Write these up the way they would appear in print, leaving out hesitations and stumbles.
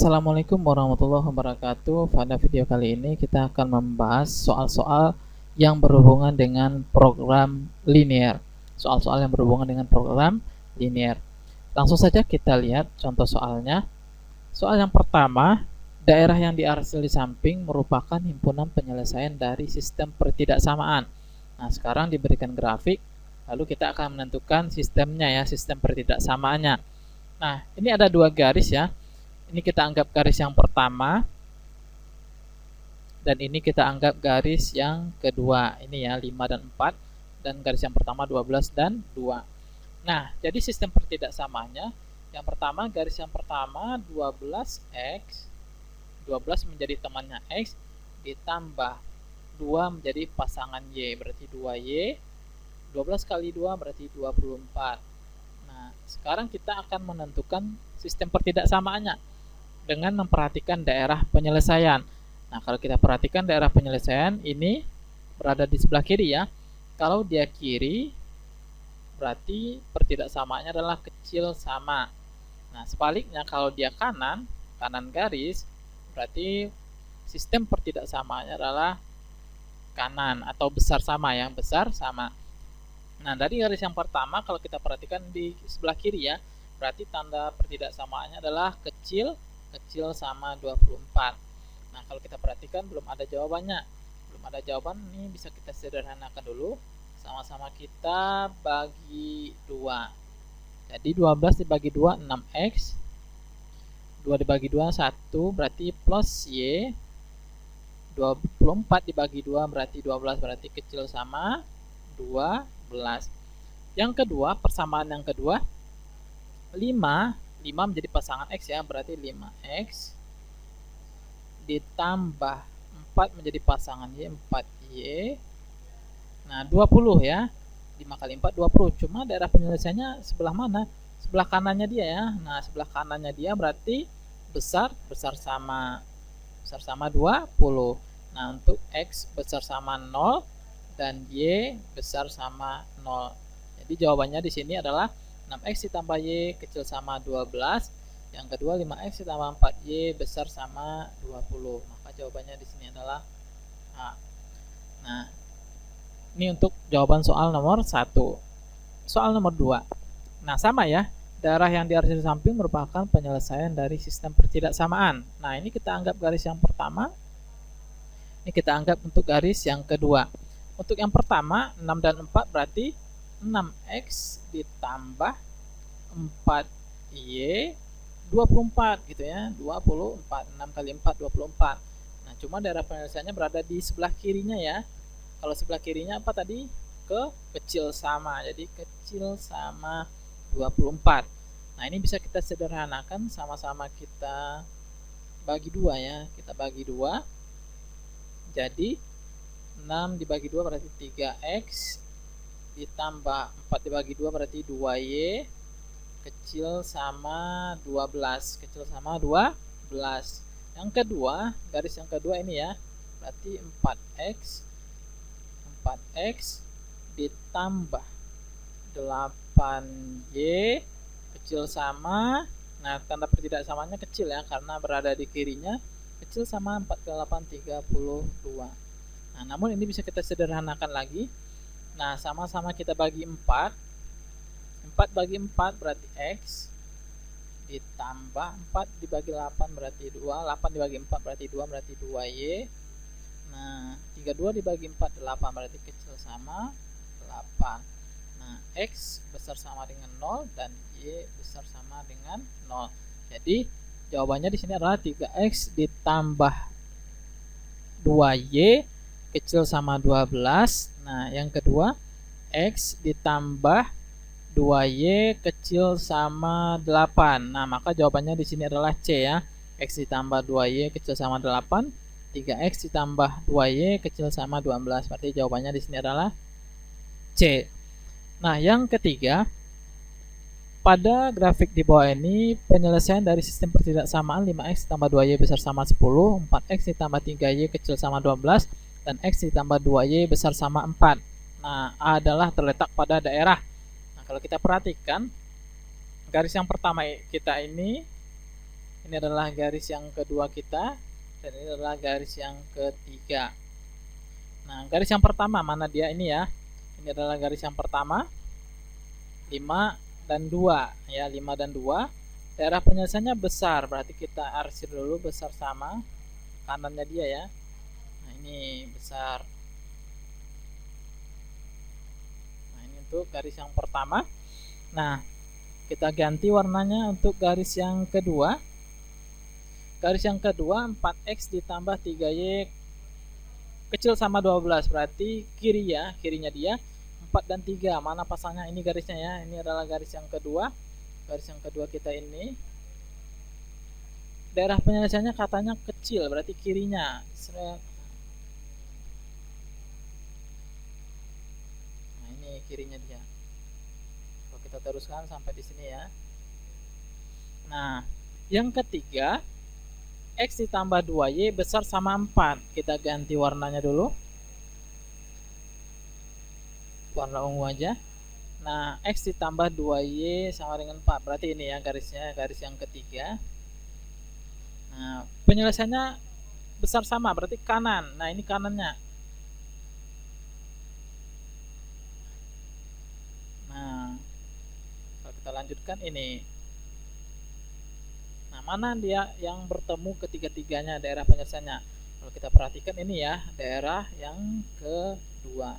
Assalamualaikum warahmatullahi wabarakatuh. Pada video kali ini kita akan membahas soal-soal yang berhubungan dengan program linear. Soal-soal yang berhubungan dengan program linear. Langsung saja kita lihat contoh soalnya. Soal yang pertama, daerah yang diarsir di samping merupakan himpunan penyelesaian dari sistem pertidaksamaan. Nah, sekarang diberikan grafik, lalu kita akan menentukan sistemnya ya, sistem pertidaksamaannya. Nah, ini ada dua garis ya. Ini kita anggap garis yang pertama, dan ini kita anggap garis yang kedua. Ini ya 5 dan 4, dan garis yang pertama 12 dan 2. Nah, jadi sistem pertidaksamaannya, yang pertama, garis yang pertama 12x, 12 menjadi temannya x, ditambah 2 menjadi pasangan y, berarti 2y, 12 kali 2 berarti 24. Nah, sekarang kita akan menentukan sistem pertidaksamaannya dengan memperhatikan daerah penyelesaian. Nah, kalau kita perhatikan daerah penyelesaian ini berada di sebelah kiri ya. Kalau dia kiri, berarti pertidaksamaannya adalah kecil sama. Nah, sebaliknya kalau dia kanan, kanan garis, berarti sistem pertidaksamaannya adalah kanan atau besar sama ya, besar sama. Nah, dari garis yang pertama kalau kita perhatikan di sebelah kiri ya, berarti tanda pertidaksamaannya adalah kecil sama 24. Nah, kalau kita perhatikan belum ada jawabannya. Belum ada jawaban, ini bisa kita sederhanakan dulu. Sama-sama kita bagi 2. Jadi 12 dibagi 2, 6x. 2 dibagi 2, 1, berarti plus y. 24 dibagi 2, berarti 12, berarti kecil sama 12. Yang kedua, persamaan yang kedua, 5 menjadi pasangan x ya, berarti 5x ditambah 4 menjadi pasangan y, 4y. Nah, 20 ya. 5 kali 4 20. Cuma daerah penyelesaiannya sebelah mana? Sebelah kanannya dia ya. Nah, sebelah kanannya dia berarti besar sama 20. Nah, untuk x besar sama 0 dan y besar sama 0. Jadi jawabannya di sini adalah 6x ditambah y kecil sama 12. Yang kedua 5x ditambah 4y besar sama 20. Maka jawabannya di sini adalah A. Nah, ini untuk jawaban soal nomor 1. Soal nomor 2. Nah, sama ya. Daerah yang diarsir di samping merupakan penyelesaian dari sistem pertidaksamaan. Nah, ini kita anggap garis yang pertama. Ini kita anggap untuk garis yang kedua. Untuk yang pertama, 6 dan 4 berarti 6x ditambah 4y 24 gitu ya, 24. 6 kali 4 24. Nah, cuma daerah penyelesaiannya berada di sebelah kirinya ya. Kalau sebelah kirinya apa tadi? Kecil sama. Jadi kecil sama 24. Nah, ini bisa kita sederhanakan, sama-sama kita bagi 2 ya. Kita bagi 2. Jadi 6 dibagi 2 berarti 3x ditambah 4 dibagi 2 berarti 2y kecil sama 12. Kecil sama 12. Yang kedua, garis yang kedua ini ya, berarti 4x ditambah 8y kecil sama, nah tanda pertidaksamaannya kecil ya karena berada di kirinya, kecil sama 4 kali 8 32. Nah, namun ini bisa kita sederhanakan lagi. Nah, sama-sama kita bagi 4. 4 bagi 4 berarti x ditambah 4 dibagi 8 berarti 2. 8 dibagi 4 berarti 2, berarti 2y. Nah, 32 dibagi 4 8 berarti kecil sama 8. Nah, x besar sama dengan 0 dan y besar sama dengan 0. Jadi jawabannya di sini adalah 3x ditambah 2y kecil sama 12. Nah, yang kedua, x ditambah 2y kecil sama 8. Nah, maka jawabannya di sini adalah C ya. X ditambah 2y kecil sama 8, 3x ditambah 2y kecil sama 12. Berarti jawabannya di sini adalah C. Nah, yang ketiga, pada grafik di bawah ini penyelesaian dari sistem pertidaksamaan 5x ditambah 2y besar sama 10, 4x ditambah 3y kecil sama 12, dan x ditambah 2y besar sama 4. Nah, A adalah terletak pada daerah. Nah, kalau kita perhatikan garis yang pertama kita ini Ini adalah garis yang kedua kita, dan ini adalah garis yang ketiga. Nah, garis yang pertama mana dia ini ya? Ini adalah garis yang pertama, 5 dan 2 ya, 5 dan 2. Daerah penyelesaiannya besar, berarti kita arsir dulu besar sama kanannya dia ya. Nah, ini besar. Nah, ini untuk garis yang pertama. Nah, kita ganti warnanya untuk garis yang kedua. Garis yang kedua 4x ditambah 3y kecil sama 12, berarti kiri ya, kirinya dia 4 dan 3. Mana pasangnya ini garisnya ya? Ini adalah garis yang kedua. Garis yang kedua kita ini. Daerah penyelesaiannya katanya kecil, berarti kirinya. Nah, ini kirinya dia. Kalau kita teruskan sampai di sini ya. Nah, yang ketiga, x ditambah 2y besar sama 4. Kita ganti warnanya dulu. Warna ungu aja. Nah, x ditambah 2y sama dengan 4. Berarti ini ya garisnya, garis yang ketiga. Nah, penyelesaiannya besar sama, berarti kanan. Nah, ini kanannya. Nah, kalau kita lanjutkan ini. Nah, mana dia yang bertemu ketiga-tiganya daerah penyelesaiannya? Kalau kita perhatikan ini ya, daerah yang kedua.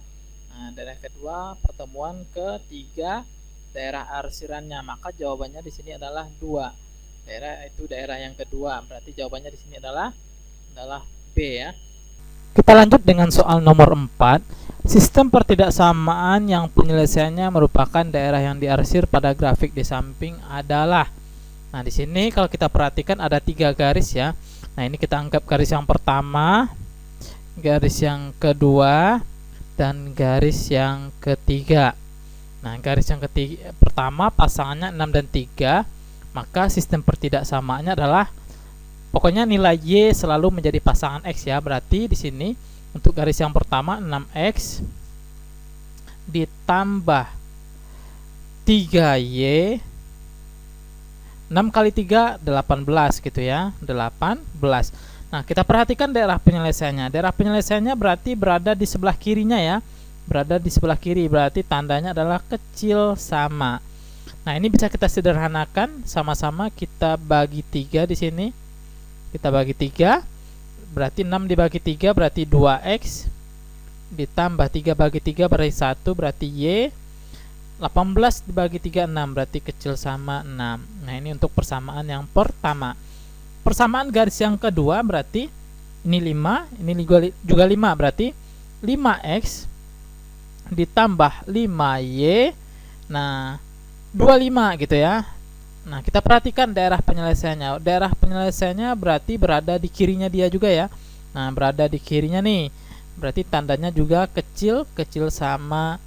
Nah, daerah kedua pertemuan ketiga daerah arsirannya, maka jawabannya di sini adalah 2. Daerah itu daerah yang kedua, berarti jawabannya di sini adalah B ya. Kita lanjut dengan soal nomor 4. Sistem pertidaksamaan yang penyelesaiannya merupakan daerah yang diarsir pada grafik di samping adalah. Nah, di sini kalau kita perhatikan ada 3 garis ya. Nah, ini kita anggap garis yang pertama, garis yang kedua, dan garis yang ketiga. Nah, garis yang ketiga pertama pasangannya 6 dan 3, maka sistem pertidaksamaannya adalah pokoknya nilai y selalu menjadi pasangan x ya. Berarti di sini untuk garis yang pertama 6x ditambah 3y, 6 kali 3 18 gitu ya, 18. Nah, kita perhatikan daerah penyelesaiannya. Daerah penyelesaiannya berarti berada di sebelah kirinya ya. Berada di sebelah kiri, berarti tandanya adalah kecil sama. Nah, ini bisa kita sederhanakan, sama-sama kita bagi 3 di sini. Kita bagi 3, berarti 6 dibagi 3 berarti 2x, ditambah 3 bagi 3 berarti 1, berarti y. 18 dibagi 3 6, berarti kecil sama 6. Nah, ini untuk persamaan yang pertama. Persamaan garis yang kedua berarti ini 5, ini juga 5, berarti 5x ditambah 5y. Nah, 25 gitu ya. Nah, kita perhatikan daerah penyelesaiannya. Daerah penyelesaiannya berarti berada di kirinya dia juga ya. Nah, berada di kirinya nih. Berarti tandanya juga kecil, kecil sama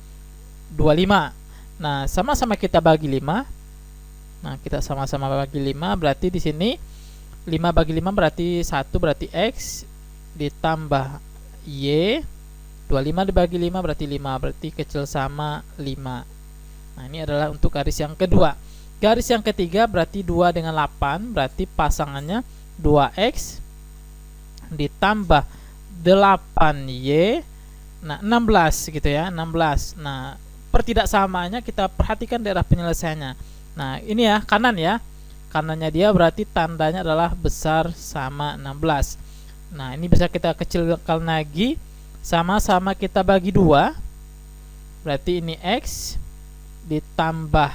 25. Nah, sama-sama kita bagi 5. Nah, kita sama-sama bagi 5, berarti di sini 5 bagi 5 berarti 1, berarti x ditambah y. 25 dibagi 5 berarti 5, berarti kecil sama 5. Nah, ini adalah untuk garis yang kedua. Garis yang ketiga berarti 2 dengan 8, berarti pasangannya 2x ditambah 8y. Nah, 16 gitu ya, 16. Nah, pertidaksamaannya kita perhatikan daerah penyelesaiannya. Nah, ini ya, kanan ya. Kanannya dia berarti tandanya adalah besar sama 16. Nah, ini bisa kita kecilkan lagi, sama-sama kita bagi 2. Berarti ini x ditambah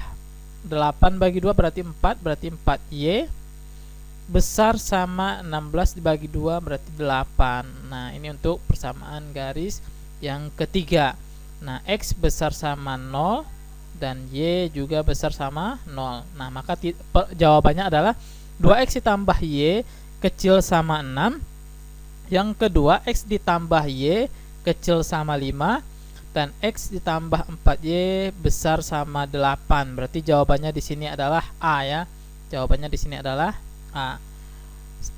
8 bagi 2 berarti 4, berarti 4y besar sama 16 dibagi 2 berarti 8. Nah, ini untuk persamaan garis yang ketiga. Nah, x besar sama 0 dan y juga besar sama 0. Nah, maka jawabannya adalah 2x ditambah y kecil sama 6. Yang kedua, x ditambah y kecil sama 5. Dan x ditambah 4y besar sama 8. Berarti jawabannya di sini adalah A ya. Jawabannya di sini adalah A.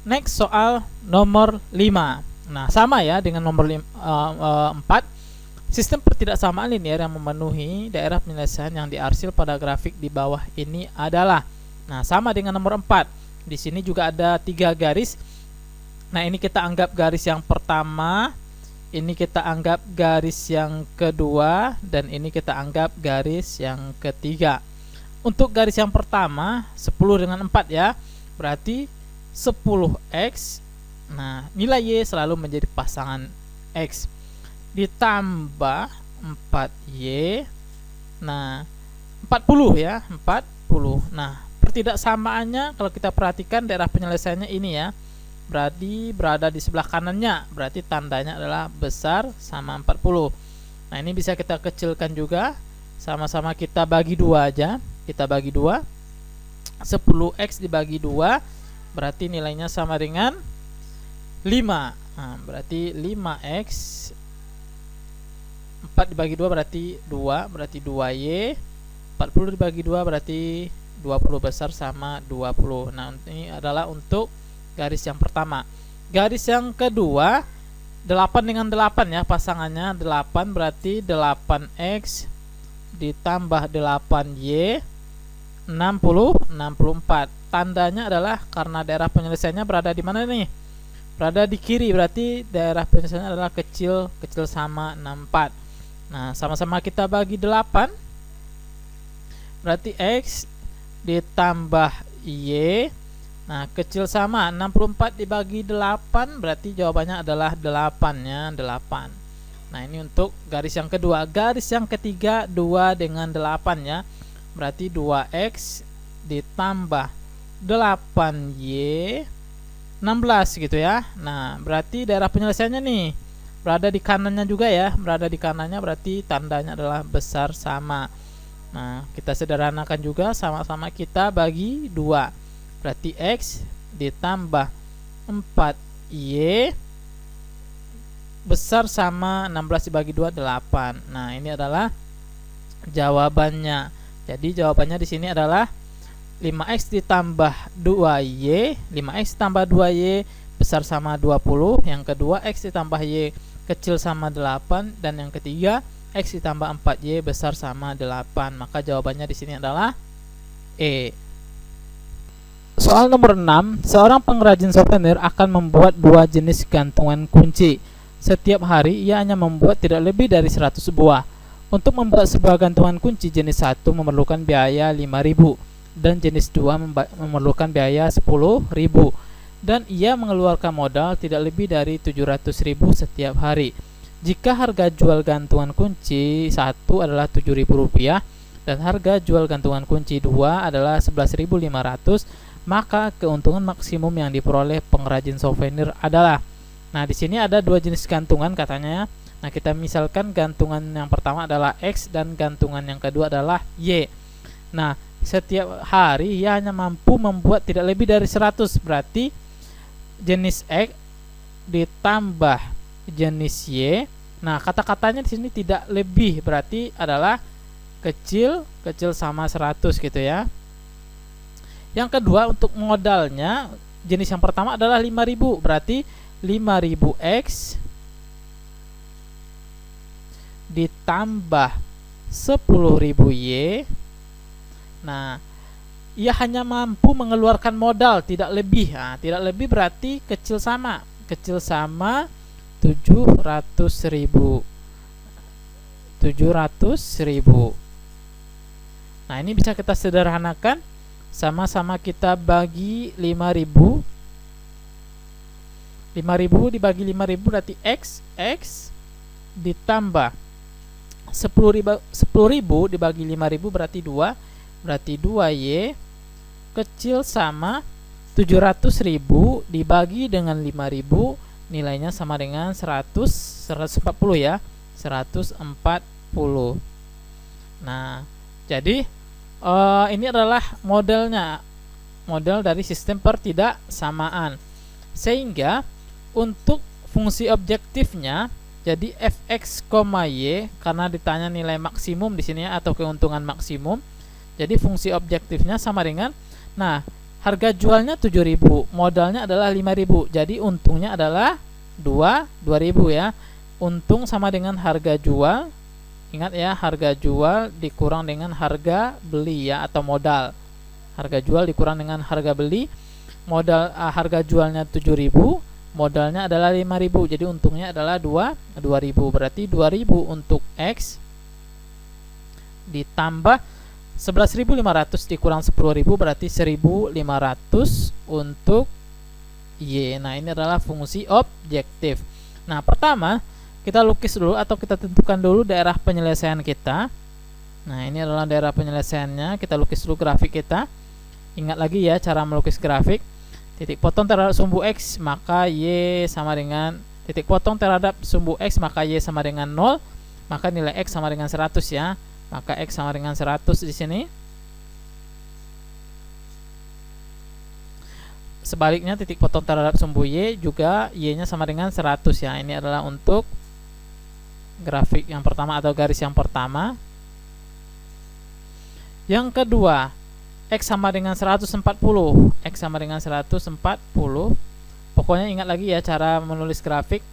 Next, soal nomor 5. Nah, sama ya dengan nomor 4. Sistem pertidaksamaan linier yang memenuhi daerah penyelesaian yang diarsir pada grafik di bawah ini adalah. Nah, sama dengan nomor 4. Di sini juga ada 3 garis. Nah, ini kita anggap garis yang pertama, ini kita anggap garis yang kedua, dan ini kita anggap garis yang ketiga. Untuk garis yang pertama 10 dengan 4 ya, berarti 10x. Nah, nilai Y selalu menjadi pasangan X ditambah 4Y. Nah, 40 ya, 40. Nah, pertidaksamaannya kalau kita perhatikan daerah penyelesaiannya ini ya, berarti berada di sebelah kanannya, berarti tandanya adalah besar sama 40. Nah, ini bisa kita kecilkan juga, sama-sama kita bagi 2 aja. Kita bagi 2, 10x dibagi 2 berarti nilainya sama dengan 5. Nah, berarti 5x, 4 dibagi 2 berarti 2, berarti 2y. 40 dibagi 2 berarti 20 besar sama 20. Nah, ini adalah untuk garis yang pertama. Garis yang kedua 8 dengan 8 ya, pasangannya 8 berarti 8x ditambah 8y 64. Tandanya adalah karena daerah penyelesaiannya berada di mana nih? Berada di kiri, berarti daerah penyelesaiannya adalah kecil sama 64. Nah, sama-sama kita bagi 8, berarti x ditambah y. Nah, kecil sama 64 dibagi 8 berarti jawabannya adalah 8 ya, 8. Nah, ini untuk garis yang kedua. Garis yang ketiga 2 dengan 8 ya, berarti 2x ditambah 8y 16 gitu ya. Nah, berarti daerah penyelesaiannya nih berada di kanannya juga ya, berada di kanannya berarti tandanya adalah besar sama. Nah, kita sederhanakan juga, sama-sama kita bagi 2, berarti x ditambah 4y besar sama 16 dibagi 2 8. Nah, ini adalah jawabannya. Jadi jawabannya di sini adalah 5x ditambah 2y, 5x ditambah 2y besar sama 20. Yang kedua x ditambah y kecil sama 8, dan yang ketiga x ditambah 4y besar sama 8. Maka jawabannya di sini adalah E. Soal nomor 6, seorang pengrajin souvenir akan membuat 2 jenis gantungan kunci. Setiap hari ia hanya membuat tidak lebih dari 100 buah. Untuk membuat sebuah gantungan kunci jenis 1 memerlukan biaya 5.000 dan jenis 2 memerlukan biaya 10.000, dan ia mengeluarkan modal tidak lebih dari 700.000 setiap hari. Jika harga jual gantungan kunci 1 adalah Rp7.000 dan harga jual gantungan kunci 2 adalah 11.500, maka keuntungan maksimum yang diperoleh pengrajin souvenir adalah. Nah, di sini ada 2 jenis gantungan katanya. Nah, kita misalkan gantungan yang pertama adalah X dan gantungan yang kedua adalah Y. Nah, setiap hari ia hanya mampu membuat tidak lebih dari 100, berarti jenis X ditambah jenis Y. Nah, kata-katanya di sini tidak lebih, berarti adalah kecil sama 100 gitu ya. Yang kedua untuk modalnya, jenis yang pertama adalah 5.000, berarti 5.000x ditambah 10.000y. Nah, ia hanya mampu mengeluarkan modal tidak lebih. Nah, tidak lebih berarti kecil sama 700.000. Nah, ini bisa kita sederhanakan, sama-sama kita bagi 5.000. 5.000 dibagi 5.000 berarti x ditambah 10.000 dibagi 5.000 berarti 2, berarti 2y kecil sama 700.000 dibagi dengan 5.000, nilainya sama dengan 140 ya, 140. Nah, jadi ini adalah model dari sistem pertidaksamaan. Sehingga untuk fungsi objektifnya, jadi fx, y, karena ditanya nilai maksimum di sini atau keuntungan maksimum, jadi fungsi objektifnya sama dengan, nah, harga jualnya 7.000, modalnya adalah 5.000, jadi untungnya adalah 2.000 ya. Untung sama dengan harga jual. Ingat ya, harga jual dikurang dengan harga beli ya, atau modal. Harga jual dikurang dengan harga beli. modal harga jualnya 7.000, modalnya adalah 5.000, jadi untungnya adalah 2.000. Berarti 2.000 untuk X ditambah 11.500 dikurang 10.000 berarti 1.500 untuk Y. Nah, ini adalah fungsi objektif. Nah, pertama kita lukis dulu atau kita tentukan dulu daerah penyelesaian kita. Nah, ini adalah daerah penyelesaiannya. Kita lukis dulu grafik kita. Ingat lagi ya cara melukis grafik. Titik potong terhadap sumbu X maka Y sama dengan titik potong terhadap sumbu X maka Y sama dengan 0, maka nilai X sama dengan 100 ya. Maka X sama dengan 100 di sini. Sebaliknya titik potong terhadap sumbu Y juga Y-nya sama dengan 100 ya. Ini adalah untuk grafik yang pertama atau garis yang pertama. Yang kedua, X sama dengan 140. X sama dengan 140. Pokoknya ingat lagi ya cara menulis grafik.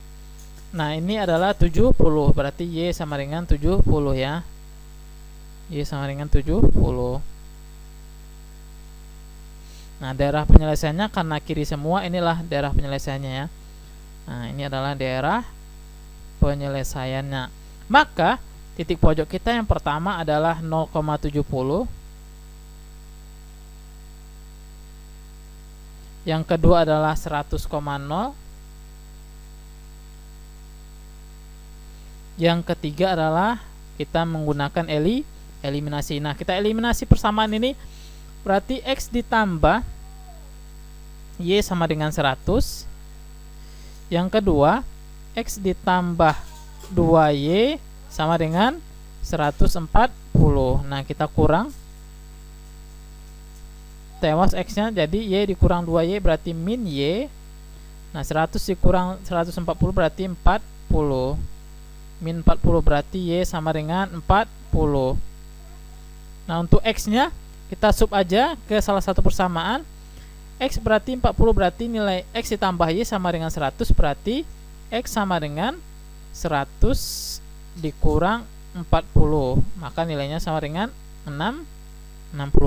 Nah, ini adalah 70. Berarti Y sama dengan 70 ya. Y sama dengan 70. Nah, daerah penyelesaiannya karena kiri semua, inilah daerah penyelesaiannya ya. Nah, ini adalah daerah penyelesaiannya. Maka titik pojok kita yang pertama adalah 0,70. Yang kedua adalah 100,0. Yang ketiga adalah kita menggunakan eliminasi. Nah, kita eliminasi persamaan ini berarti X ditambah Y sama dengan 100. Yang kedua, X ditambah 2Y sama dengan 140. Nah, kita kurang tewas X-nya, jadi Y dikurang 2Y berarti min Y. Nah, 100 dikurang 140 berarti 40. Min 40 berarti Y sama dengan 40. Nah, untuk X-nya kita sub aja ke salah satu persamaan. X berarti 40 berarti nilai X ditambah Y sama dengan 100 berarti X sama dengan 100 dikurang 40. Maka nilainya sama dengan 60.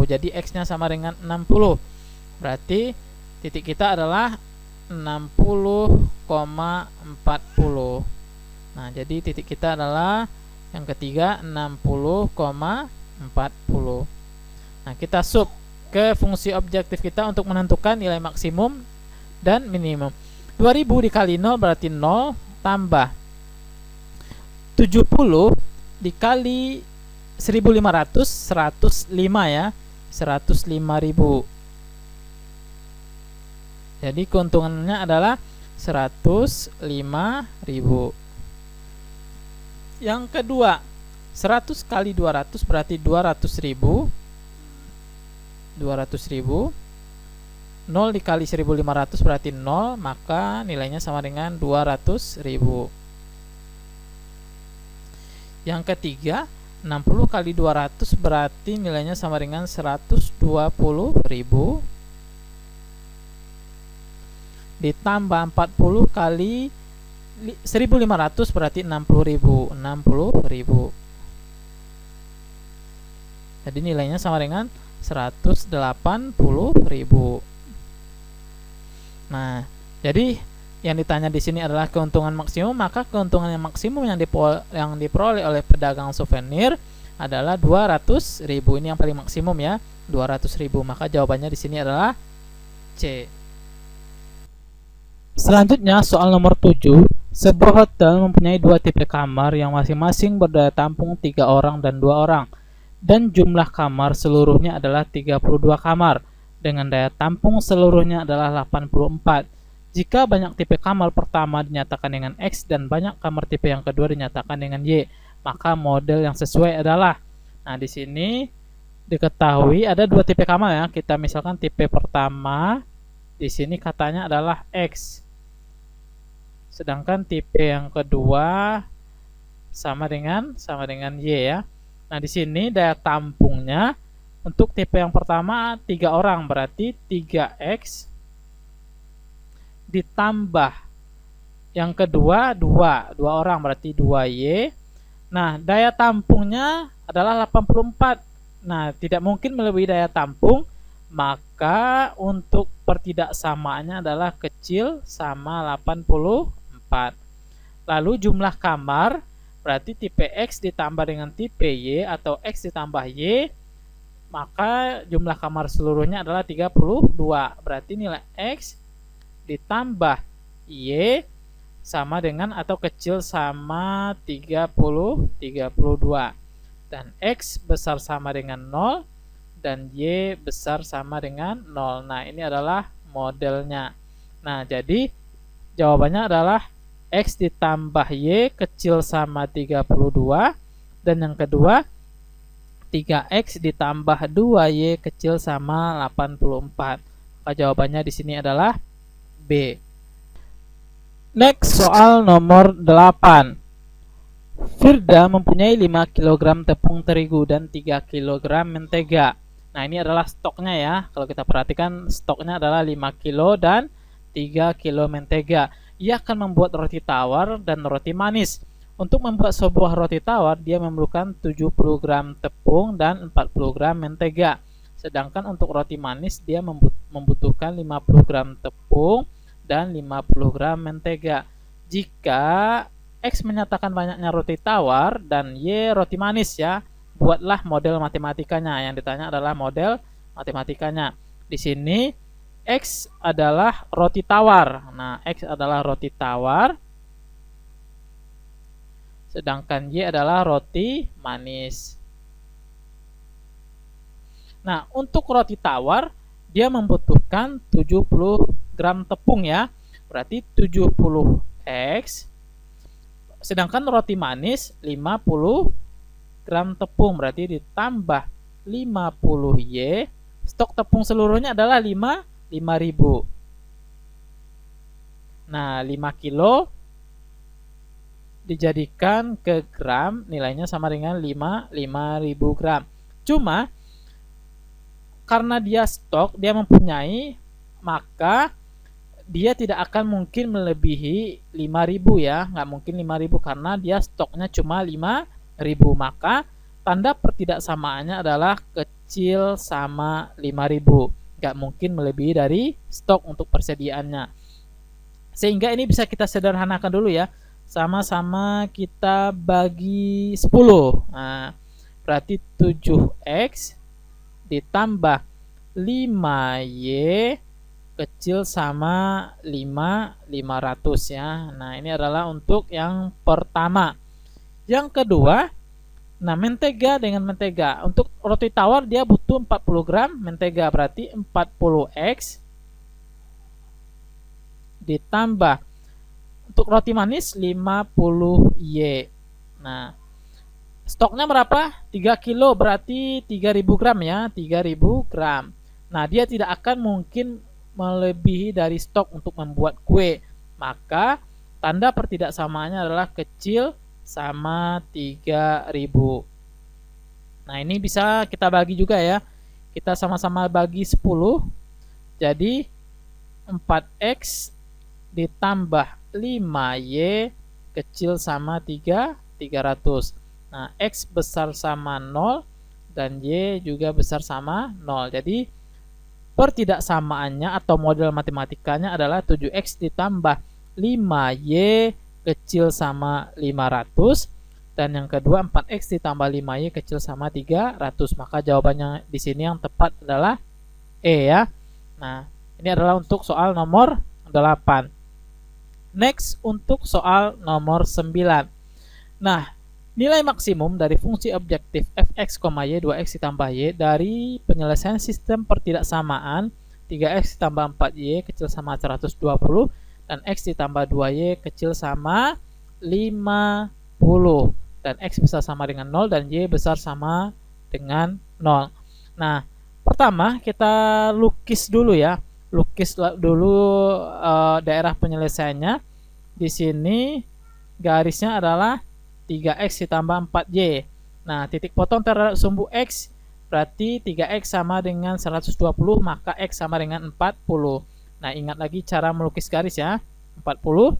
Jadi X-nya sama dengan 60. Berarti titik kita adalah 60,40. Nah, jadi titik kita adalah yang ketiga 60,40. Nah, kita sub ke fungsi objektif kita untuk menentukan nilai maksimum dan minimum. 2000 dikali 0 berarti 0 tambah 70 dikali 1500 105 ya. 105.000. Jadi keuntungannya adalah 105.000. Yang kedua, 100 kali 200 berarti 200.000. 200.000. 0 dikali 1500 berarti 0, maka nilainya sama dengan 200.000. Yang ketiga, 60 kali 200 berarti nilainya sama dengan 120.000. Ditambah 40 kali 1500 berarti 60.000. 60.000. Jadi nilainya sama dengan 180.000. Nah, jadi yang ditanya di sini adalah keuntungan maksimum, maka keuntungan yang maksimum yang diperoleh oleh pedagang souvenir adalah 200.000. Ini yang paling maksimum ya, 200.000. Maka jawabannya di sini adalah C. Selanjutnya soal nomor 7. Sebuah hotel mempunyai dua tipe kamar yang masing-masing berdaya tampung 3 orang dan 2 orang. Dan jumlah kamar seluruhnya adalah 32 kamar dengan daya tampung seluruhnya adalah 84. Jika banyak tipe kamar pertama dinyatakan dengan X dan banyak kamar tipe yang kedua dinyatakan dengan Y, maka model yang sesuai adalah. Nah, di sini diketahui ada dua tipe kamar ya. Kita misalkan tipe pertama di sini katanya adalah X. Sedangkan tipe yang kedua sama dengan Y ya. Nah, di sini daya tampungnya untuk tipe yang pertama 3 orang berarti 3X ditambah yang kedua 2 orang berarti 2Y. Nah, daya tampungnya adalah 84. Nah, tidak mungkin melebihi daya tampung maka untuk pertidaksamaannya adalah kecil sama 84. Lalu jumlah kamar berarti tipe X ditambah dengan tipe Y atau X ditambah Y, maka jumlah kamar seluruhnya adalah 32. Berarti nilai X ditambah Y sama dengan atau kecil sama 32. Dan X besar sama dengan 0 dan Y besar sama dengan 0. Nah, ini adalah modelnya. Nah, jadi jawabannya adalah X ditambah Y kecil sama 32. Dan yang kedua, 3X ditambah 2Y kecil sama 84. Maka jawabannya di sini adalah B. Next, soal nomor 8. Firda mempunyai 5 kg tepung terigu dan 3 kg mentega. Nah, ini adalah stoknya ya. Kalau kita perhatikan, stoknya adalah 5 kg dan 3 kg mentega. Ia akan membuat roti tawar dan roti manis. Untuk membuat sebuah roti tawar, dia memerlukan 70 gram tepung dan 40 gram mentega. Sedangkan untuk roti manis, dia membutuhkan 50 gram tepung dan 50 gram mentega. Jika X menyatakan banyaknya roti tawar dan Y roti manis ya, buatlah model matematikanya. Yang ditanya adalah model matematikanya. Di sini X adalah roti tawar. Nah, X adalah roti tawar. Sedangkan Y adalah roti manis. Nah, untuk roti tawar, dia membutuhkan 70 gram tepung ya. Berarti 70X. Sedangkan roti manis 50 gram tepung. Berarti ditambah 50Y. Stok tepung seluruhnya adalah 5.000. Nah, 5 kilo dijadikan ke gram, nilainya sama dengan 5.000 gram. Cuma karena dia stok, dia mempunyai, maka dia tidak akan mungkin melebihi 5.000 ya, nggak mungkin 5.000 karena dia stoknya cuma 5.000. Maka tanda pertidaksamaannya adalah kecil sama 5.000, nggak mungkin melebihi dari stok untuk persediaannya. Sehingga ini bisa kita sederhanakan dulu ya. Sama-sama kita bagi 10. Nah, berarti 7X ditambah 5Y kecil sama 500 ya. Nah, ini adalah untuk yang pertama. Yang kedua, nah mentega dengan mentega. Untuk roti tawar dia butuh 40 gram mentega, berarti 40X ditambah untuk roti manis 50Y. Nah, stoknya berapa? 3 kilo berarti 3000 gram ya, 3000 gram. Nah, dia tidak akan mungkin melebihi dari stok untuk membuat kue. Maka tanda pertidaksamaannya adalah kecil sama 3000. Nah, ini bisa kita bagi juga ya. Kita sama-sama bagi 10. Jadi 4X ditambah 5Y kecil sama 300. Nah, X besar sama 0 dan Y juga besar sama 0. Jadi pertidaksamaannya atau model matematikanya adalah 7X ditambah 5Y kecil sama 500. Dan yang kedua 4X ditambah 5Y kecil sama 300. Maka jawabannya di sini yang tepat adalah E ya. Nah, ini adalah untuk soal nomor 8. Next, untuk soal nomor 9. Nah, nilai maksimum dari fungsi objektif fx, y 2x ditambah y dari penyelesaian sistem pertidaksamaan 3x ditambah 4y kecil sama 120 dan x ditambah 2y kecil sama 50 dan x besar sama dengan 0 dan y besar sama dengan 0. Nah, pertama kita lukis dulu ya. Lukis dulu daerah penyelesaiannya. Di sini garisnya adalah 3x ditambah 4y. Nah, titik potong terhadap sumbu x berarti 3x sama dengan 120, maka x sama dengan 40. Nah, ingat lagi cara melukis garis ya. 40.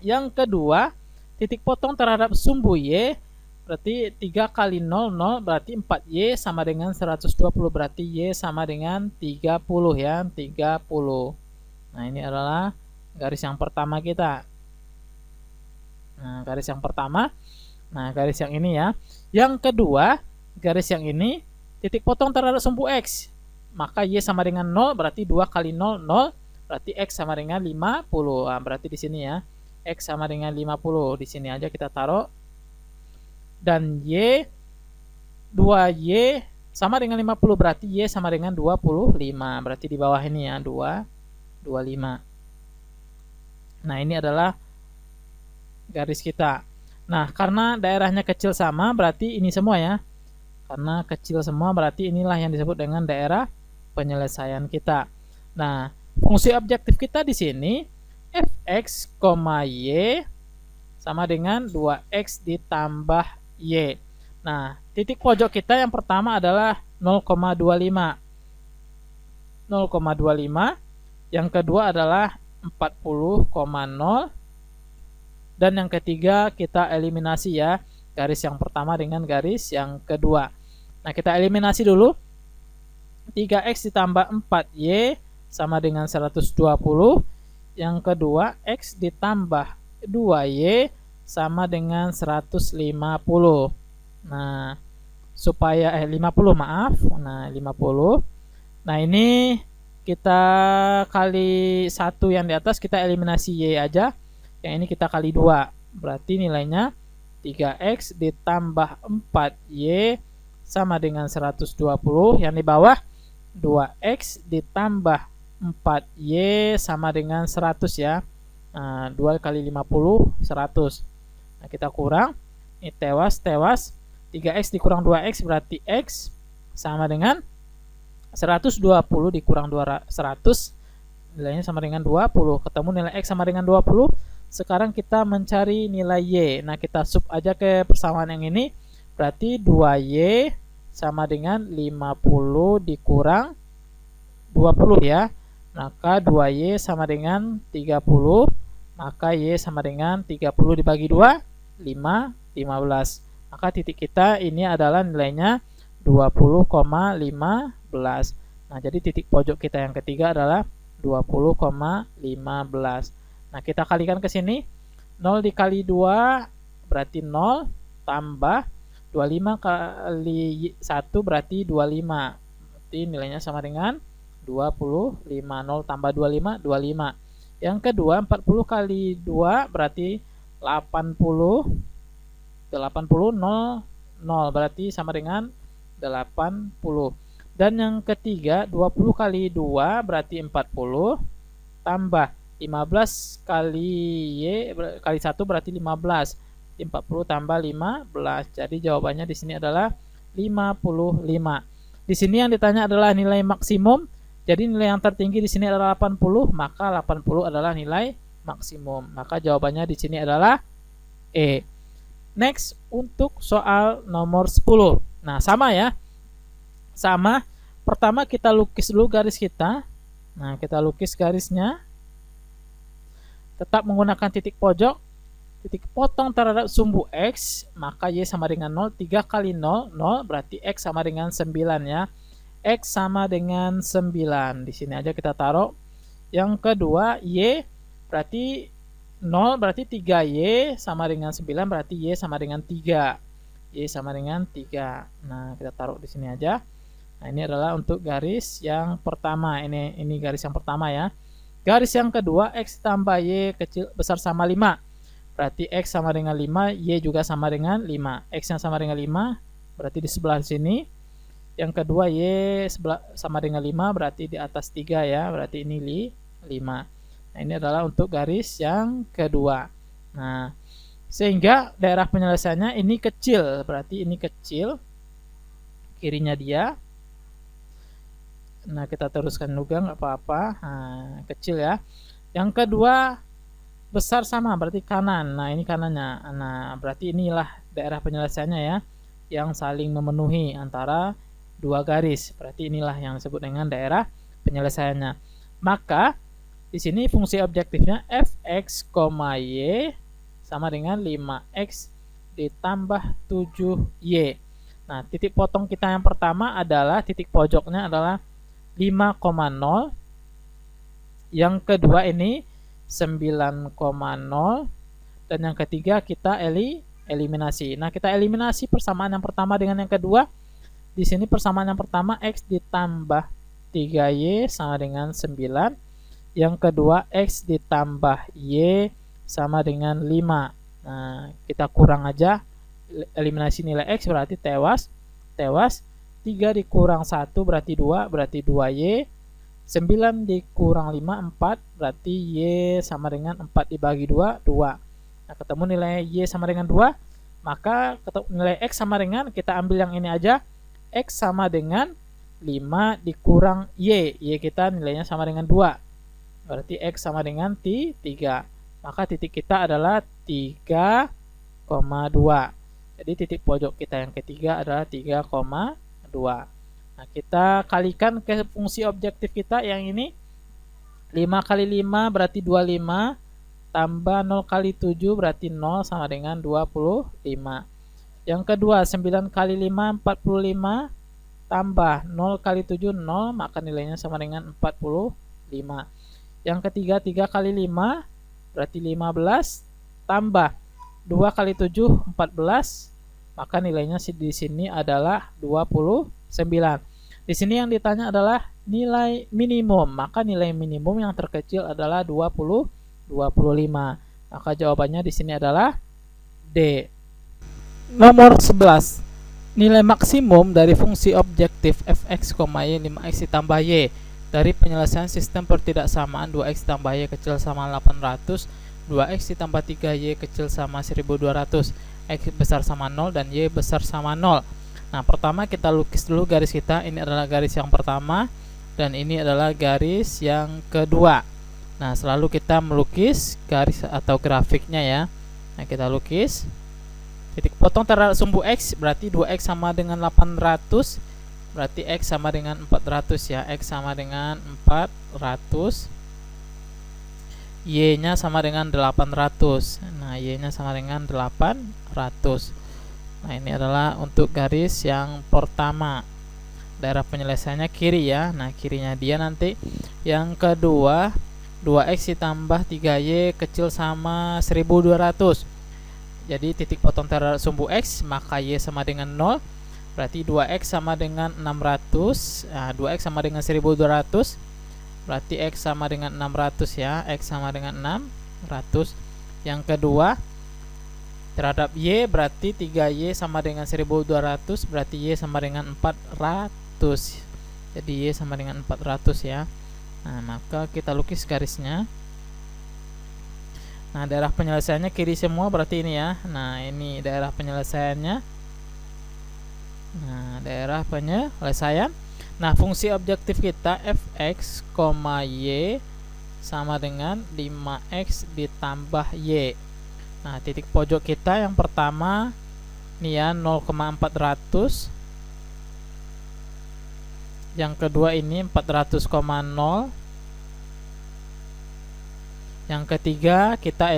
Yang kedua, titik potong terhadap sumbu y berarti 3 kali 0, 0 berarti 4Y sama dengan 120, berarti Y sama dengan 30 ya, 30. Nah, ini adalah garis yang pertama kita. Nah, garis yang pertama. Nah, garis yang ini ya. Yang kedua, garis yang ini titik potong terhadap sumbu X. Maka Y sama dengan 0, berarti 2 kali 0, 0, berarti X sama dengan 50. Nah, berarti di sini ya. X sama dengan 50. Di sini aja kita taruh. Dan Y 2Y sama dengan 50, berarti Y sama dengan 25, berarti di bawah ini ya 25. Nah, ini adalah garis kita. Nah, karena daerahnya kecil sama, berarti ini semua ya. Karena kecil semua, berarti inilah yang disebut dengan daerah penyelesaian kita. Nah, fungsi objektif kita di sini fx, y sama dengan 2x ditambah y. Nah, titik pojok kita yang pertama adalah 0,25. 0,25. Yang kedua adalah 40,0. Dan yang ketiga kita eliminasi ya. Garis yang pertama dengan garis yang kedua. Nah, kita eliminasi dulu. 3x ditambah 4y sama dengan 120. Yang kedua, x ditambah 2y sama dengan 150. Nah, supaya 50 maaf. Nah, 50. Nah, ini kita kali 1 yang di atas, kita eliminasi y aja. Yang ini kita kali 2. Berarti nilainya 3x ditambah 4y sama dengan 120. Yang di bawah 2x ditambah 4y sama dengan 100 ya. Nah, 2 kali 50 100. Nah, kita kurang. Ini tewas. 3x dikurang 2x berarti x sama dengan 120 dikurang 100. Nilainya sama dengan 20. Ketemu nilai x sama dengan 20. Sekarang kita mencari nilai y. Nah, kita sub aja ke persamaan yang ini. Berarti 2y sama dengan 50 dikurang 20 ya. Maka 2y sama dengan 30. Maka y sama dengan 30 dibagi 2, 15. Maka titik kita ini adalah nilainya 20,15. Nah, jadi titik pojok kita yang ketiga adalah 20,15. Nah, kita kalikan ke sini. 0 dikali 2 berarti 0 tambah 25 kali 1 berarti 25. Berarti nilainya sama dengan 25. 0 tambah 25, 25. Yang kedua, 40 kali 2 berarti 80. 80, 0, 0 berarti sama dengan 80. Dan yang ketiga, 20 kali 2 berarti 40 tambah 15 kali y kali 1 berarti 15. 40 tambah 15. Jadi jawabannya di sini adalah 55. Di sini yang ditanya adalah nilai maksimum. Jadi nilai yang tertinggi di sini adalah 80, maka 80 adalah nilai maksimum. Maka jawabannya di sini adalah E. Next, untuk soal nomor 10. Nah, sama ya. Sama. Pertama kita lukis dulu garis kita. Nah, kita lukis garisnya. Tetap menggunakan titik pojok. Titik potong terhadap sumbu X, maka Y sama dengan 0. 3 kali 0, 0 berarti X sama dengan 9 ya. X sama dengan 9. Di sini aja kita taruh. Yang kedua, Y berarti 0 berarti 3Y sama dengan 9 berarti Y sama dengan 3. Y sama dengan 3. Nah, kita taruh di sini aja. Nah, ini adalah untuk garis yang pertama. Ini garis yang pertama ya. Garis yang kedua, X tambah Y kecil besar sama 5. Berarti X sama dengan 5, Y juga sama dengan 5. X yang sama dengan 5 berarti di sebelah sini. Yang kedua, Y sama dengan 5 berarti di atas 3 ya. Berarti ini 5. Nah, ini adalah untuk garis yang kedua. Nah, sehingga daerah penyelesaiannya ini kecil. Berarti ini kecil. Kirinya dia. Nah, kita teruskan juga nggak apa-apa. Nah, kecil ya. Yang kedua, besar sama berarti kanan. Nah, ini kanannya. Nah, berarti inilah daerah penyelesaiannya ya. Yang saling memenuhi antara dua garis. Berarti inilah yang disebut dengan daerah penyelesaiannya. Maka di sini fungsi objektifnya fx, y sama dengan 5x ditambah 7Y. Nah, titik potong kita yang pertama adalah titik pojoknya adalah 5,0. Yang kedua ini 9,0 dan yang ketiga kita eliminasi. Nah, kita eliminasi persamaan yang pertama dengan yang kedua. Di sini persamaan yang pertama X ditambah 3Y sama dengan 9. Yang kedua X ditambah Y sama dengan 5. Nah, kita kurang aja, eliminasi nilai X berarti tewas. 3 dikurang 1 berarti 2, berarti 2Y. 9 dikurang 5, 4, berarti Y sama dengan 4 dibagi 2, 2. Nah, ketemu nilai Y sama dengan 2, maka nilai X sama dengan, kita ambil yang ini aja, X sama dengan 5 dikurang Y. Y kita nilainya sama dengan 2, berarti X sama dengan 3. Maka titik kita adalah 3,2. Jadi titik pojok kita yang ketiga adalah 3,2. Nah, kita kalikan ke fungsi objektif kita yang ini. 5 kali 5 berarti 25, tambah 0 kali 7 berarti 0 sama dengan 25. Yang kedua 9 kali 5 45, tambah 0 kali 7 0, maka nilainya sama dengan 45. Yang ketiga 3 kali 5 berarti 15, tambah 2 kali 7 14, maka nilainya di sini adalah 29. Di sini yang ditanya adalah nilai minimum, maka nilai minimum yang terkecil adalah 25. Maka jawabannya di sini adalah D. Nomor 11. Nilai maksimum dari fungsi objektif fx, y 5x ditambah y dari penyelesaian sistem pertidaksamaan 2x tambah y kecil sama 800, 2x ditambah 3y kecil sama 1200, x besar sama 0 dan y besar sama 0. Nah, pertama kita lukis dulu garis kita. Ini adalah garis yang pertama dan ini adalah garis yang kedua. Nah, selalu kita melukis garis atau grafiknya ya. Nah, kita lukis. Titik potong terhadap sumbu X berarti 2X sama dengan 800, berarti X sama dengan 400 ya. X sama dengan 400, Y nya sama dengan 800. Nah, Y nya sama dengan 800. Nah, ini adalah untuk garis yang pertama. Daerah penyelesaiannya kiri ya. Nah, kirinya dia nanti. Yang kedua 2X ditambah 3Y kecil sama 1200. Jadi titik potong terhadap sumbu X, maka Y sama dengan 0. Berarti 2X sama dengan 600. Nah, 2X sama dengan 1200. Berarti X sama dengan 600 ya. X sama dengan 600. Yang kedua terhadap Y berarti 3Y sama dengan 1200. Berarti Y sama dengan 400. Jadi Y sama dengan 400 ya. Nah, maka kita lukis garisnya. Nah, daerah penyelesaiannya kiri semua berarti ini ya. Nah, ini daerah penyelesaiannya. Nah, daerah penyelesaian. Nah, fungsi objektif kita fx, y sama dengan 5x ditambah y. Nah, titik pojok kita yang pertama ini ya 0,400. Yang kedua ini 400,0. Yang ketiga kita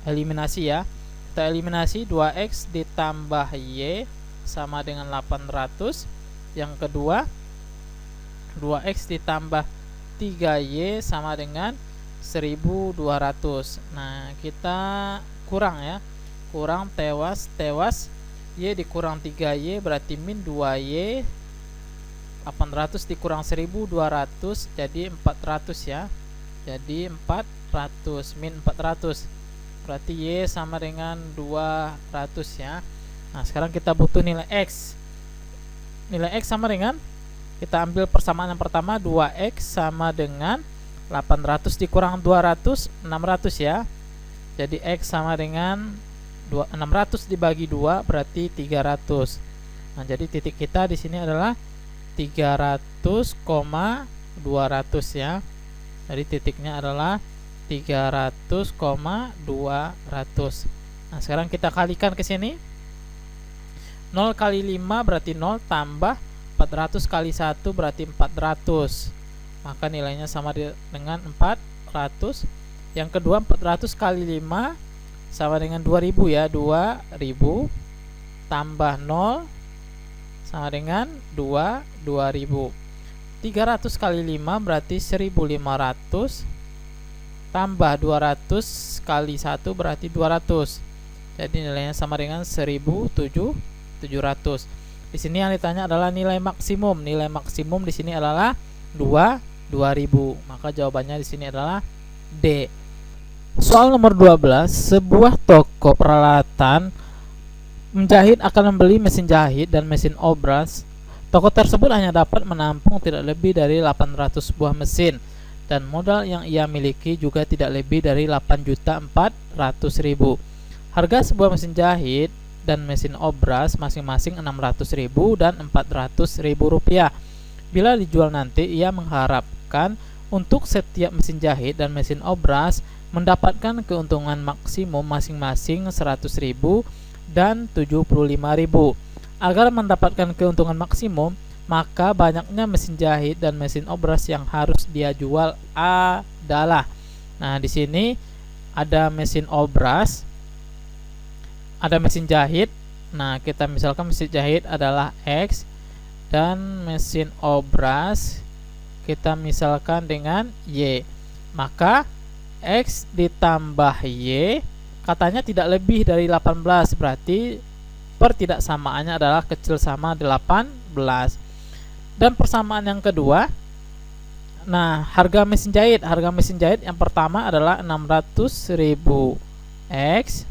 eliminasi ya. Kita eliminasi 2x ditambah y sama dengan 800. Yang kedua 2x ditambah 3y sama dengan 1200. Nah, kita kurang ya. Kurang tewas y dikurang 3y berarti min 2y. 800 dikurang 1200 jadi 400 ya. Jadi 400 min 400 berarti y sama dengan 200 ya. Nah, sekarang kita butuh nilai x. Nilai x sama dengan, kita ambil persamaan yang pertama 2x sama dengan 800 dikurang 200 600 ya. Jadi x sama dengan 600 dibagi 2 berarti 300. Nah, jadi titik kita di sini adalah 300,200 ya. Jadi titiknya adalah 300,200. Nah, sekarang kita kalikan ke sini. 0 kali 5 berarti 0 tambah 400 kali 1 berarti 400. Maka nilainya sama dengan 400. Yang kedua 400 kali 5 sama dengan 2000 ya. 2000 tambah 0 sama dengan 2000. 300 kali 5 berarti 1500 tambah 200 kali 1 berarti 200. Jadi nilainya sama dengan 1700. Di sini yang ditanya adalah nilai maksimum. Nilai maksimum di sini adalah 2000. Maka jawabannya di sini adalah D. Soal nomor 12, sebuah toko peralatan menjahit akan membeli mesin jahit dan mesin obras. Toko tersebut hanya dapat menampung tidak lebih dari 800 buah mesin dan modal yang ia miliki juga tidak lebih dari 8.400.000. Harga sebuah mesin jahit dan mesin obras masing-masing 600.000 dan 400.000 rupiah. Bila dijual nanti, ia mengharapkan untuk setiap mesin jahit dan mesin obras mendapatkan keuntungan maksimum masing-masing 100.000 dan 75.000. Agar mendapatkan keuntungan maksimum, maka banyaknya mesin jahit dan mesin obras yang harus dia jual adalah. Nah, di sini ada mesin obras, ada mesin jahit. Nah, kita misalkan mesin jahit adalah X dan mesin obras kita misalkan dengan Y. Maka X ditambah Y katanya tidak lebih dari 18, berarti pertidaksamaannya adalah kecil sama 18. Dan persamaan yang kedua, nah harga mesin jahit yang pertama adalah 600.000 X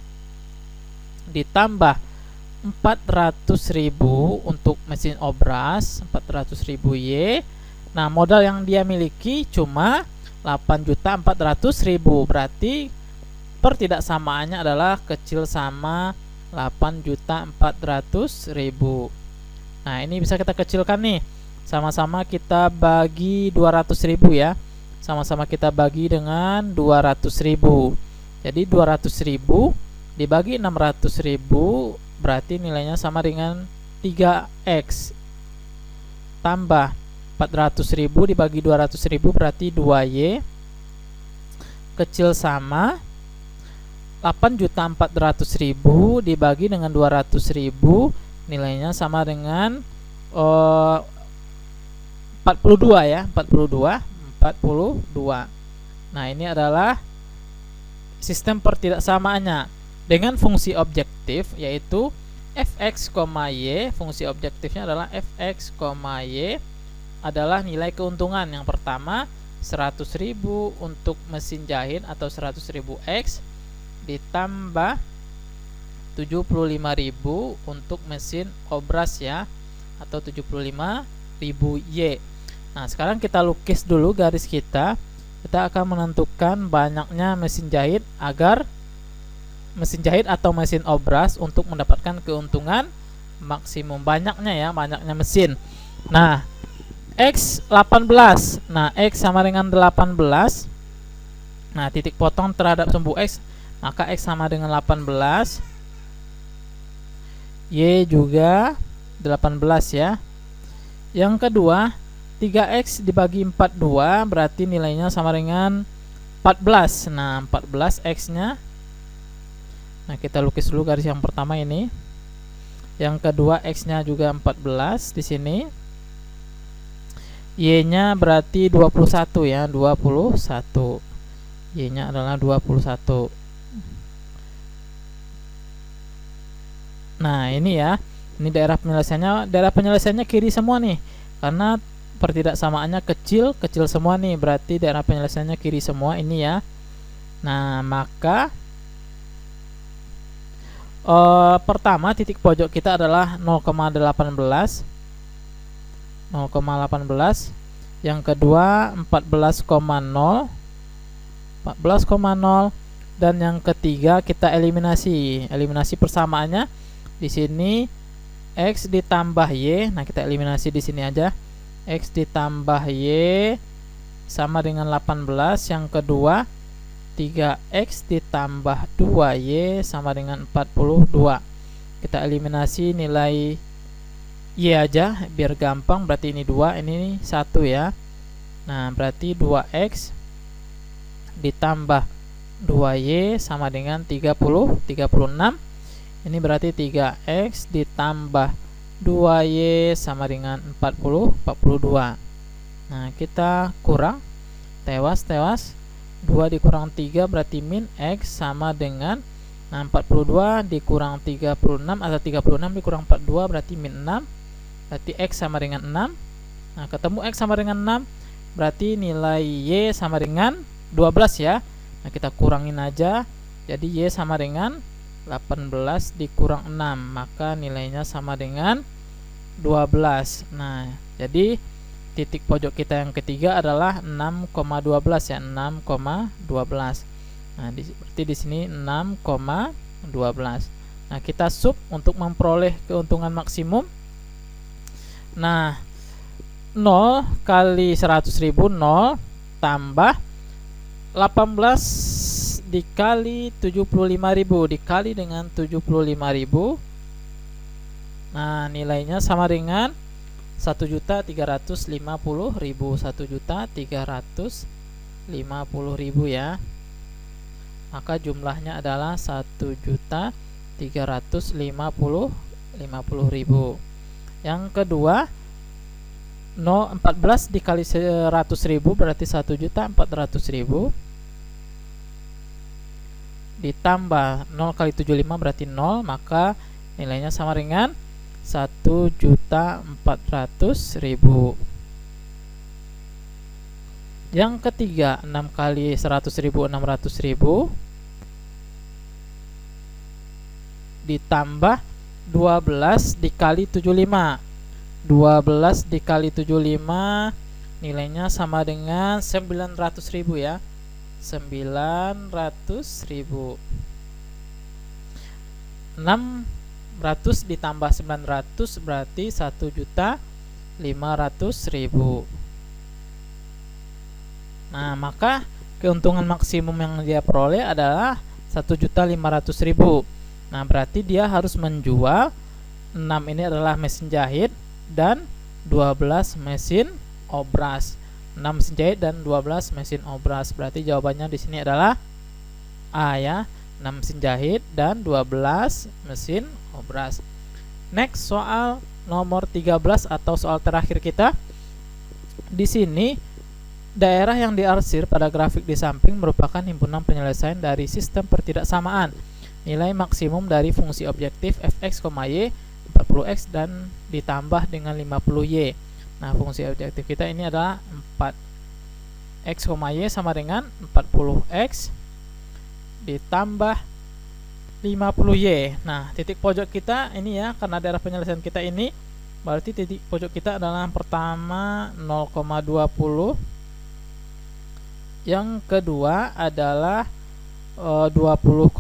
ditambah 400.000 untuk mesin obras, 400.000 Y. Nah, modal yang dia miliki cuma 8.400.000, berarti pertidaksamaannya adalah kecil sama 8.400.000. Nah, ini bisa kita kecilkan nih. Sama-sama kita bagi 200.000 ya. Sama-sama kita bagi dengan 200.000. Jadi 200.000 dibagi 600.000 berarti nilainya sama dengan 3X tambah 400.000 dibagi 200.000 berarti 2Y kecil sama 8.400.000 dibagi dengan 200.000 nilainya sama dengan 42 ya, 42. Nah, ini adalah sistem pertidaksamaannya dengan fungsi objektif yaitu fx, y. Fungsi objektifnya adalah fx, y adalah nilai keuntungan. Yang pertama 100.000 untuk mesin jahit atau 100.000 X ditambah 75.000 untuk mesin obras ya, atau 75.000 Y. Nah, sekarang kita lukis dulu garis kita. Kita akan menentukan banyaknya mesin jahit agar mesin jahit atau mesin obras untuk mendapatkan keuntungan maksimum. Banyaknya ya, banyaknya mesin. Nah, X 18. Nah, X sama dengan 18. Nah, titik potong terhadap sumbu X, maka X sama dengan 18. Y juga 18 ya. Yang kedua, 3X dibagi 42 berarti nilainya sama dengan 14. Nah, 14 X-nya. Nah, kita lukis dulu garis yang pertama ini. Yang kedua X-nya juga 14 di sini. Y-nya berarti 21 ya, 21. Y-nya adalah 21. Nah, ini ya. Ini daerah penyelesaiannya kiri semua nih. Karena pertidaksamaannya kecil semua nih, berarti daerah penyelesaiannya kiri semua ini ya. Nah, maka pertama titik pojok kita adalah 0,18. Yang kedua 14,0. Dan yang ketiga kita eliminasi persamaannya. Di sini X ditambah Y. Nah, kita eliminasi di sini aja. X ditambah Y sama dengan 18. Yang kedua 3X ditambah 2Y sama dengan 42. Kita eliminasi nilai Y aja biar gampang. Berarti ini 2, ini 1 ya. Nah, berarti 2X ditambah 2Y sama dengan 36. Ini berarti 3X ditambah 2Y sama dengan 42. Nah, kita kurang, tewas. 2 dikurang 3 berarti min X sama dengan, nah, 42 dikurang 36 atau 36 dikurang 42 berarti min 6. Berarti X sama dengan 6. Nah, ketemu X sama dengan 6, berarti nilai Y sama dengan 12 ya. Nah, kita kurangin aja. Jadi Y sama dengan 18 dikurang 6, maka nilainya sama dengan 12. Nah, jadi titik pojok kita yang ketiga adalah 6,12 ya, 6,12. Nah, berarti di sini 6,12. Nah, kita sub untuk memperoleh keuntungan maksimum. Nah, 0 kali 100.000, 0 tambah 18 dikali 75.000 dikali dengan 75.000. Nah, nilainya sama dengan 1.350.000, 1.350.000 ya. Maka jumlahnya adalah 1.350.000. Yang kedua, 14 dikali 100.000 berarti 1.400.000 ditambah 0 kali 75 berarti 0, maka nilainya sama dengan 1.400.000. Yang ketiga, 6 kali 100.000 600.000 ditambah 12 dikali 75. 12 dikali 75 nilainya sama dengan 900.000 ya. 900.000. 600 ditambah 900 berarti 1.500.000. Nah, maka keuntungan maksimum yang dia peroleh adalah 1.500.000. Nah, berarti dia harus menjual 6 ini adalah mesin jahit dan 12 mesin obras. 6 mesin jahit dan 12 mesin obras. Berarti jawabannya di sini adalah A ya, 6 mesin jahit dan 12 mesin obras. Next, soal nomor 13 atau soal terakhir kita. Di sini daerah yang diarsir pada grafik di samping merupakan himpunan penyelesaian dari sistem pertidaksamaan. Nilai maksimum dari fungsi objektif fx, y 40x dan ditambah dengan 50y. Nah, fungsi objektif kita ini adalah 4x, y sama dengan 40x ditambah 50y. Nah, titik pojok kita ini ya, karena daerah penyelesaian kita ini, berarti titik pojok kita adalah yang pertama 0,20, yang kedua adalah 20,0,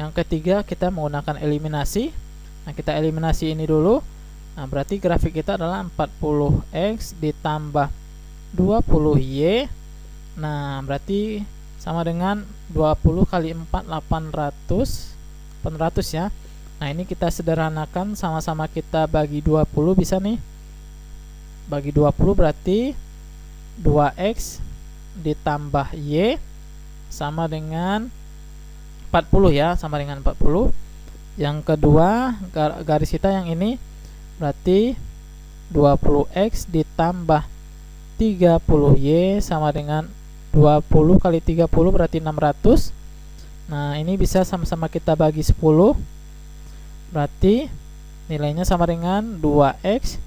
yang ketiga kita menggunakan eliminasi. Nah, kita eliminasi ini dulu. Nah, berarti grafik kita adalah 40x ditambah 20y. Nah, berarti sama dengan 20 kali 4 800 ya. Nah, ini kita sederhanakan, sama-sama kita bagi 20 bisa nih. Bagi 20 berarti 2x ditambah y sama dengan 40 ya, sama dengan 40. Yang kedua, garis kita yang ini berarti 20x ditambah 30y sama dengan 20 kali 30 berarti 600. Nah, ini bisa sama-sama kita bagi 10. Berarti nilainya sama dengan 2x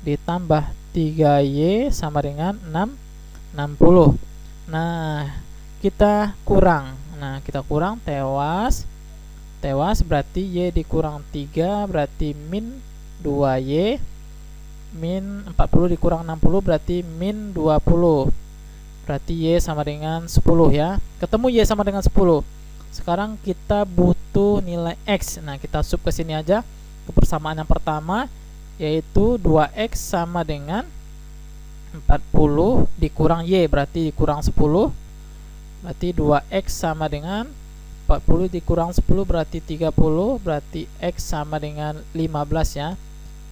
ditambah 3y sama dengan 60. Nah, kita kurang. Nah, kita kurang, tewas berarti y dikurang 3 berarti min 2y, min 40 dikurang 60 berarti min 20. Berarti y sama dengan 10 ya. Ketemu y sama dengan 10. Sekarang kita butuh nilai x. Nah, kita sub ke sini aja ke persamaan yang pertama, yaitu 2x sama dengan 40 dikurang y berarti dikurang 10. Berarti 2x sama dengan 40 dikurang 10 berarti 30, berarti x sama dengan 15 ya.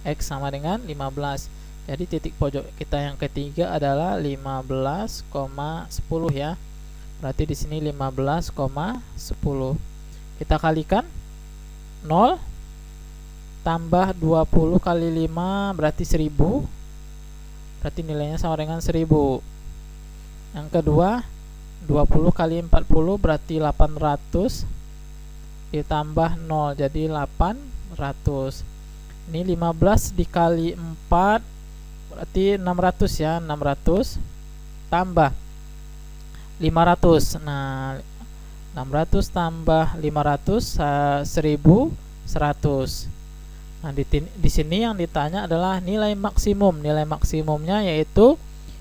X sama dengan 15. Jadi titik pojok kita yang ketiga adalah 15,10 ya. Berarti di sini 15,10. Kita kalikan 0 tambah 20 kali 5 berarti 1000. Berarti nilainya sama dengan 1000. Yang kedua, 20 kali 40 berarti 800 ditambah 0 jadi 800. Ini 15 dikali 4 berarti 600 ya, 600 tambah 500. Nah, 600 tambah 500 1100. Nah, di sini yang ditanya adalah nilai maksimum. Nilai maksimumnya yaitu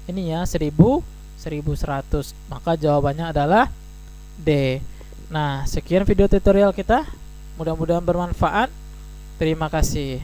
ini ya, 1100. Maka jawabannya adalah D. Nah, sekian video tutorial kita. Mudah-mudahan bermanfaat. Terima kasih.